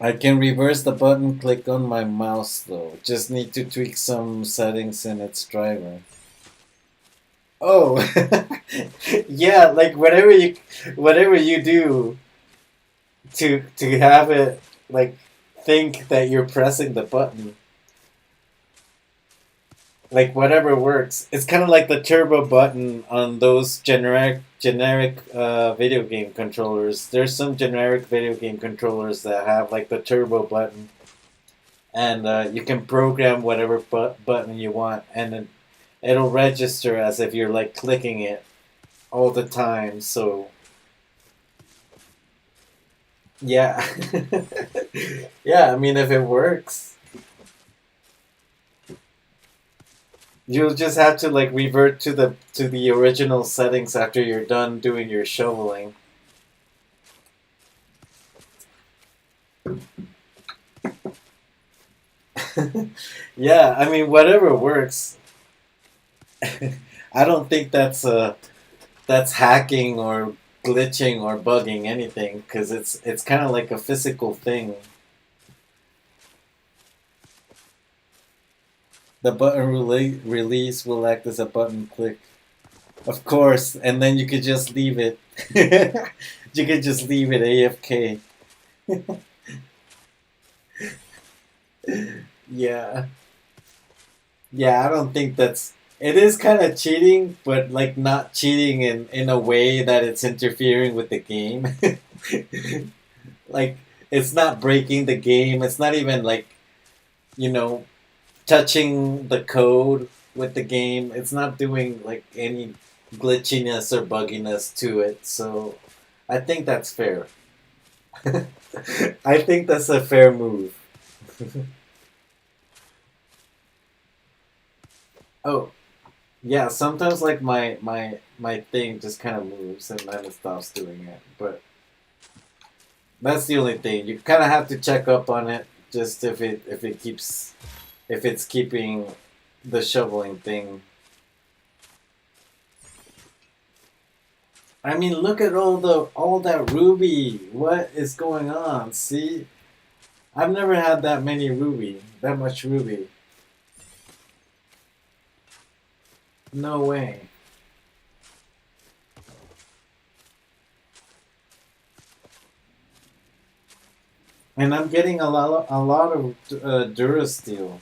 I can reverse the button click on my mouse though. Just need to tweak some settings in its driver. Oh, yeah, like whatever you do to have it like think that you're pressing the button, like whatever works. It's kind of like the turbo button on those generic video game controllers. There's some generic video game controllers that have like the turbo button, and you can program whatever button you want, and then it'll register as if you're like clicking it all the time. So yeah, yeah. I mean, if it works, you'll just have to like revert to the original settings after you're done doing your shoveling. Yeah, I mean, whatever works. I don't think that's hacking or glitching or bugging anything because it's kind of like a physical thing. The button release will act as a button click, of course, and then you could just leave it. You could just leave it AFK. Yeah, yeah. I don't think that's. It is kind of cheating, but like not cheating in a way that it's interfering with the game. Like it's not breaking the game. It's not even like you know touching the code with the game. It's not doing like any glitchiness or bugginess to it. So I think that's fair. I think that's a fair move. Oh, yeah, sometimes like my thing just kind of moves and then it stops doing it. But that's the only thing. You kind of have to check up on it just if it's keeping the shoveling thing. I mean, look at all that ruby. What is going on? See, I've never had that many ruby, that much ruby. No way. And I'm getting a lot of Durasteel.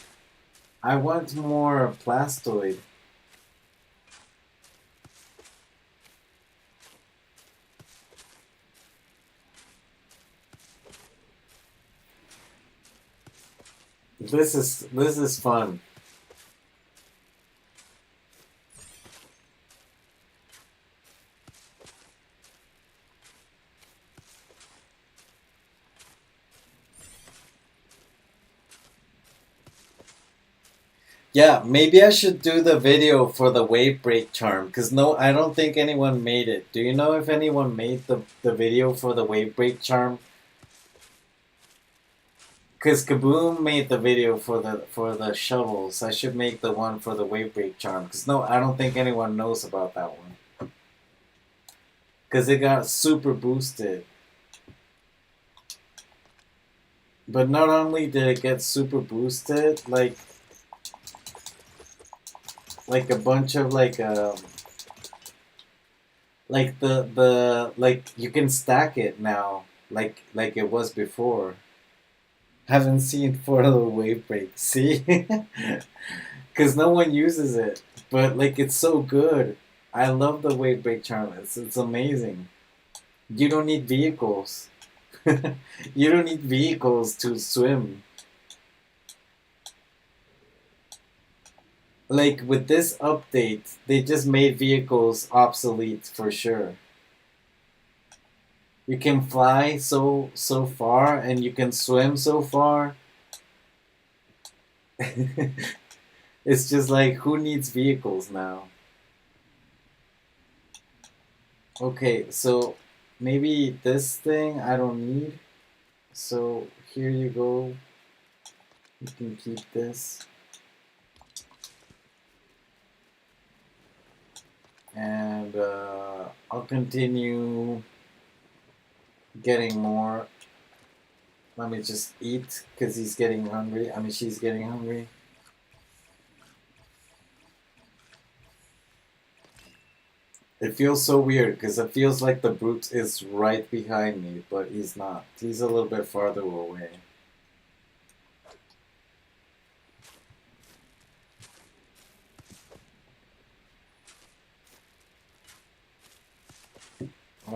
I want more Plastoid. This is fun. Yeah, maybe I should do the video for the wave break charm because no, I don't think anyone made it. Do you know if anyone made the video for the wave break charm? Because Kaboom made the video for the shovels. I should make the one for the wave break charm because no, I don't think anyone knows about that one because it got super boosted. But not only did it get super boosted, like a bunch of like the like you can stack it now like it was before. Haven't seen for the wave break. See, because no one uses it, but like it's so good. I love the wave break charm. It's amazing. You don't need vehicles. You don't need vehicles to swim. Like with this update, they just made vehicles obsolete for sure. You can fly so far and you can swim so far. It's just like who needs vehicles now? Okay, so maybe this thing I don't need. So here you go. You can keep this. And I'll continue getting more. Let me just eat because he's getting hungry. I mean, she's getting hungry. It feels so weird because it feels like the brute is right behind me, but he's not. He's a little bit farther away.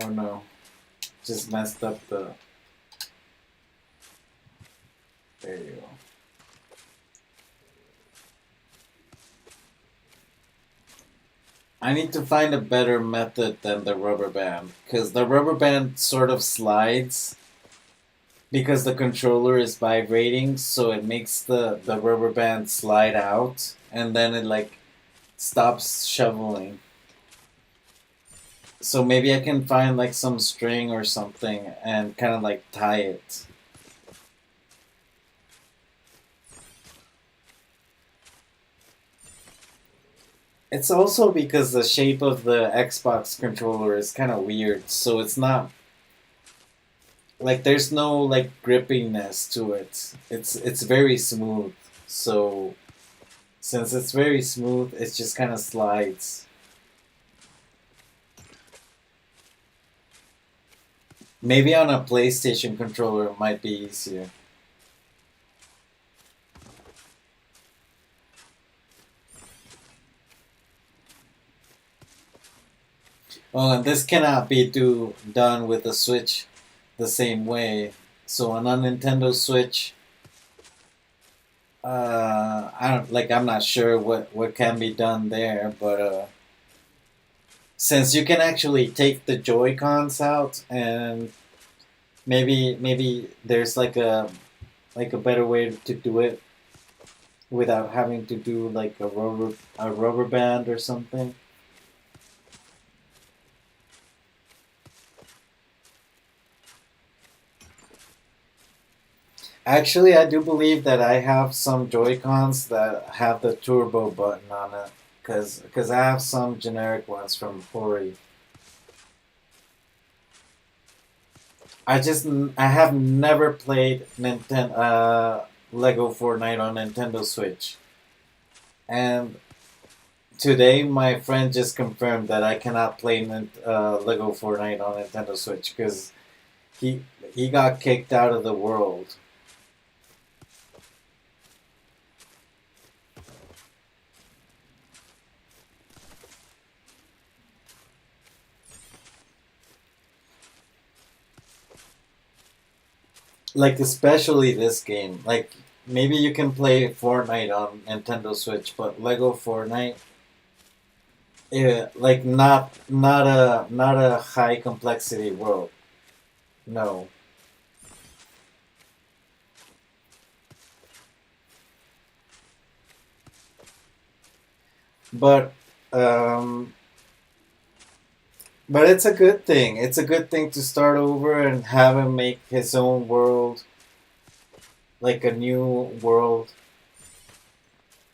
Oh no. Just messed up the... There you go. I need to find a better method than the rubber band because the rubber band sort of slides because the controller is vibrating, so it makes the rubber band slide out and then it like stops shoveling. So maybe I can find like some string or something and kind of like tie it. It's also because the shape of the Xbox controller is kind of weird, so it's not like there's no like grippiness to it. It's very smooth. So since it's very smooth, it just kind of slides. Maybe on a PlayStation controller it might be easier. Oh, and this cannot be done with the Switch the same way. So on a Nintendo Switch, I don't like. I'm not sure what can be done there, but since you can actually take the Joy Cons out, and maybe there's like a better way to do it without having to do like a rubber band or something. Actually, I do believe that I have some Joy-Cons that have the turbo button on it, cause I have some generic ones from Hori. I have never played Lego Fortnite on Nintendo Switch, and today my friend just confirmed that I cannot play Lego Fortnite on Nintendo Switch because he he got kicked out of the world. Like especially this game. Like maybe you can play Fortnite on Nintendo Switch, but Lego Fortnite, yeah, like not a high complexity world. No. But um, but it's a good thing. It's a good thing to start over and have him make his own world, like a new world,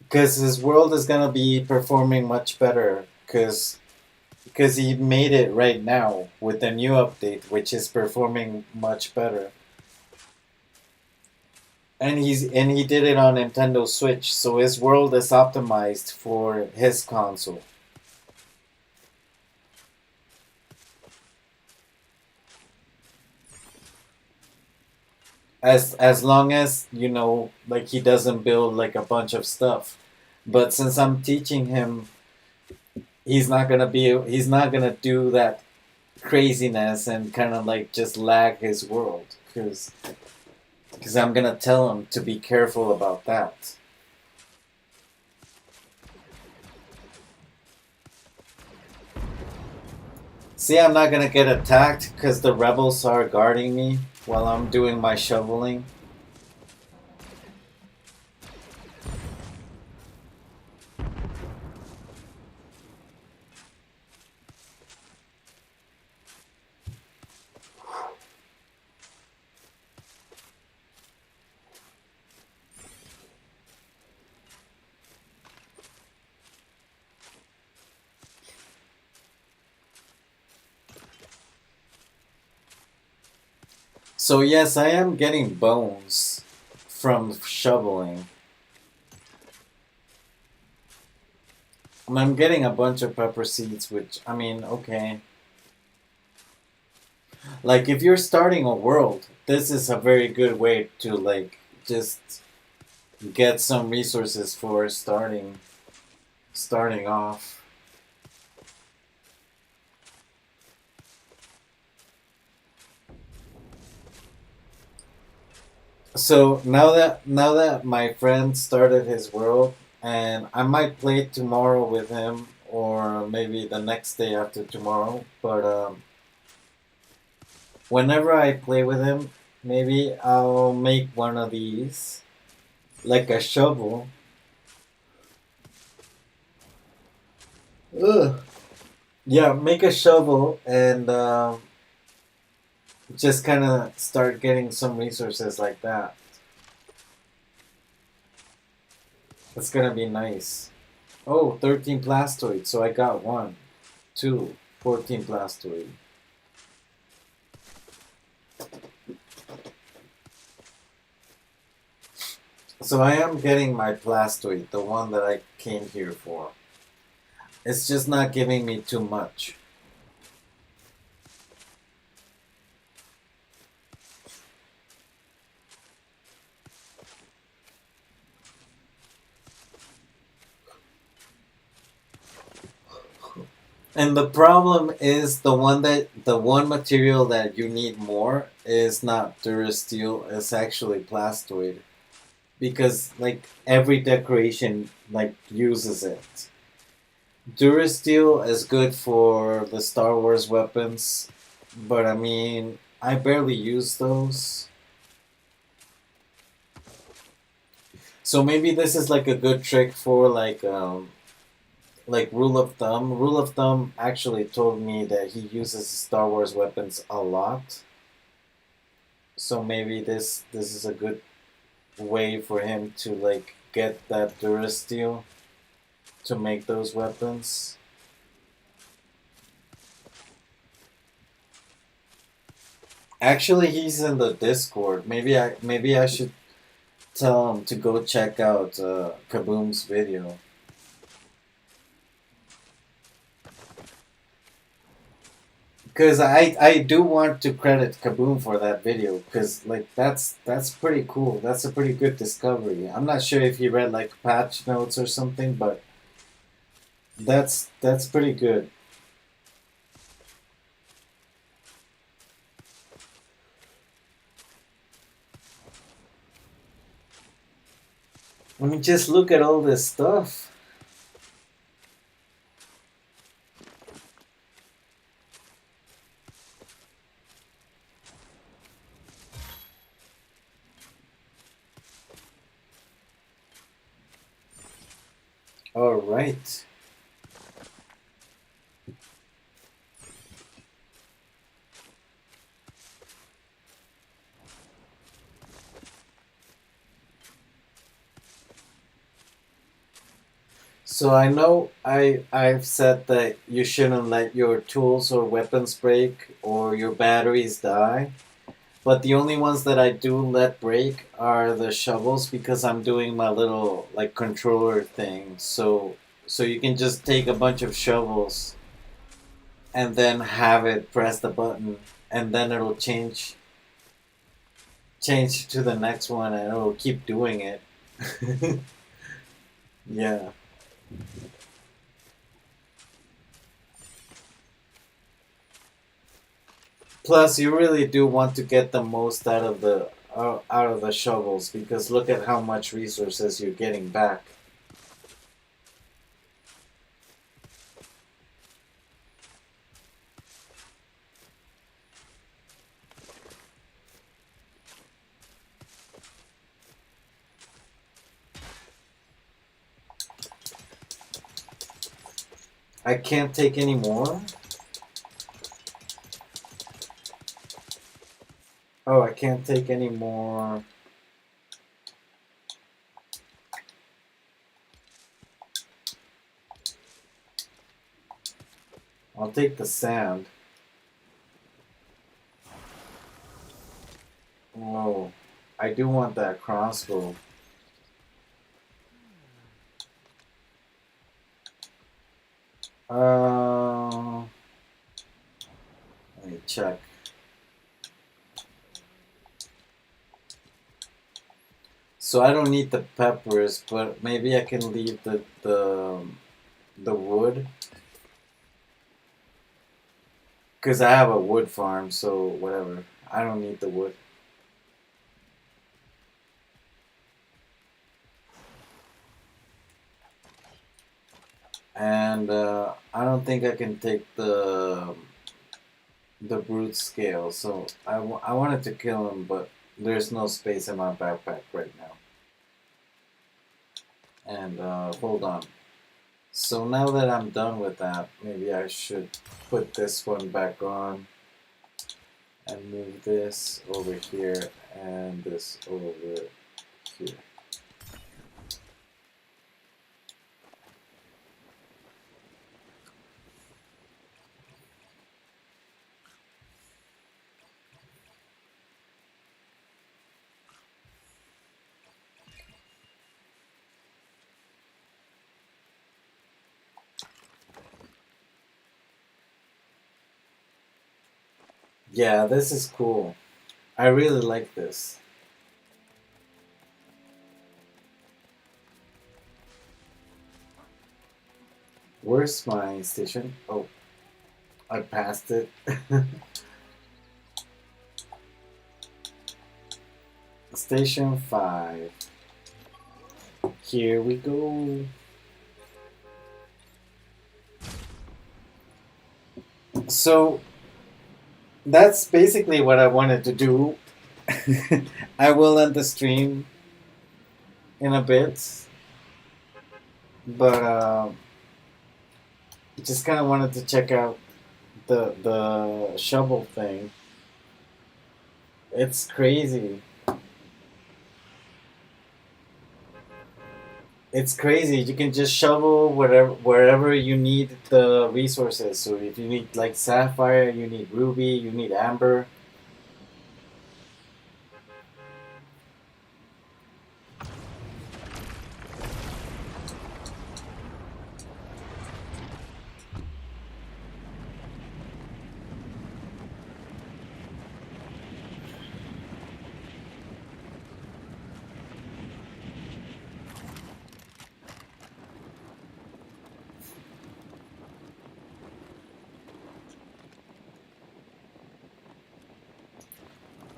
because his world is gonna be performing much better. Because he made it right now with the new update, which is performing much better. And he did it on Nintendo Switch, so his world is optimized for his console. As long as like he doesn't build like a bunch of stuff. But since I'm teaching him, he's not gonna do that craziness and kind of like just lag his world because I'm gonna tell him to be careful about that. See, I'm not gonna get attacked because the rebels are guarding me while I'm doing my shoveling. So yes, I am getting bones from shoveling. I'm getting a bunch of pepper seeds, which I mean, okay. Like if you're starting a world, this is a very good way to like just get some resources for starting off. So now that my friend started his world, and I might play tomorrow with him, or maybe the next day after tomorrow. But whenever I play with him, maybe I'll make one of these, like a shovel. Ugh. Yeah, make a shovel and just kind of start getting some resources like that. It's gonna be nice. Oh, 13 plastoid, so I got one, two, 14 plastoid. So I am getting my plastoid, the one that I came here for. It's just not giving me too much. And the problem is the one material that you need more is not Durasteel, it's actually plastoid. Because like every decoration like uses it. Durasteel is good for the Star Wars weapons, but I mean I barely use those. So maybe this is like a good trick for like rule of thumb. Rule of thumb actually told me that he uses Star Wars weapons a lot. So maybe this is a good way for him to like get that Durasteel to make those weapons. Actually, he's in the Discord. Maybe I should tell him to go check out Kaboom's video. Because I do want to credit Kaboom for that video. Because like that's pretty cool. That's a pretty good discovery. I'm not sure if he read like patch notes or something, but that's pretty good. I mean, just look at all this stuff. All right. So I know I've said that you shouldn't let your tools or weapons break or your batteries die. But the only ones that I do let break are the shovels because I'm doing my little like controller thing. So you can just take a bunch of shovels and then have it press the button and then it'll change to the next one and it'll keep doing it. Yeah. Plus, you really do want to get the most out of the shovels because look at how much resources you're getting back. I can't take any more. Oh, I can't take any more. I'll take the sand. Oh, I do want that crossbow. Uh, Let me check. So I don't need the peppers, but maybe I can leave the wood because I have a wood farm. So whatever, I don't need the wood. And I don't think I can take the brute scale. So I wanted to kill him, but there's no space in my backpack right now. And hold on. So now that I'm done with that, maybe I should put this one back on and move this over here and this over here. Yeah, this is cool. I really like this. Where's my station? Oh, I passed it. Station 5. Here we go. So that's basically what I wanted to do. I will end the stream in a bit, but just kind of wanted to check out the shovel thing. It's crazy. It's crazy. You can just shovel wherever you need the resources. So if you need like sapphire, you need ruby, you need amber.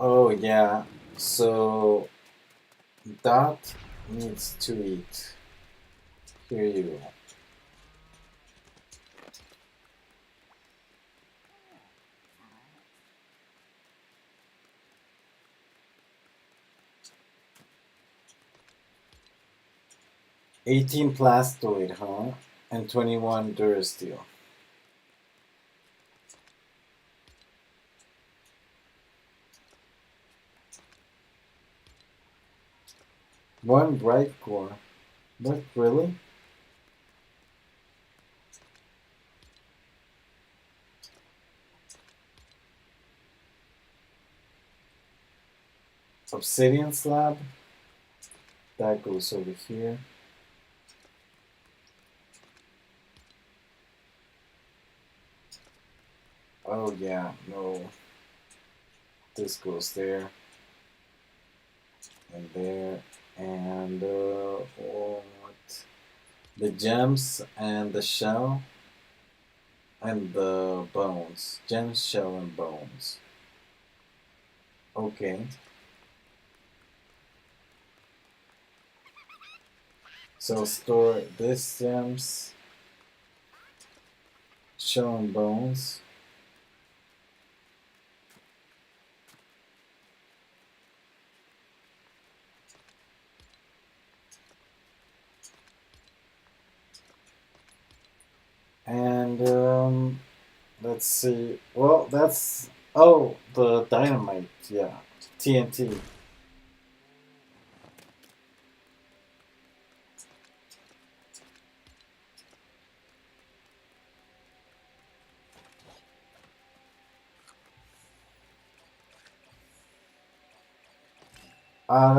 Oh yeah. So Dot needs to eat. Here you go. $18 plastoid, huh? And 21 durasteel. One bright core. What, really? obsidian slab. That goes over here. Oh yeah, no. This goes there and there and what? The gems and the shell and the bones. Gems, shell, and bones. Okay. So store this gems, shell, and bones. And let's see. Well, that's the dynamite. Yeah, TNT.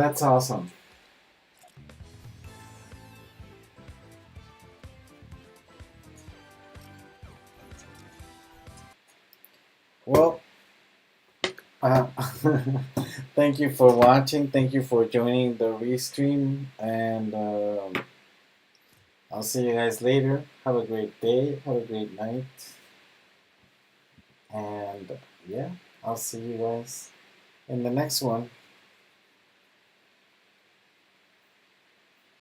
That's awesome. Well, uh, thank you for watching. Thank you for joining the restream, and I'll see you guys later. Have a great day. Have a great night. And yeah, I'll see you guys in the next one.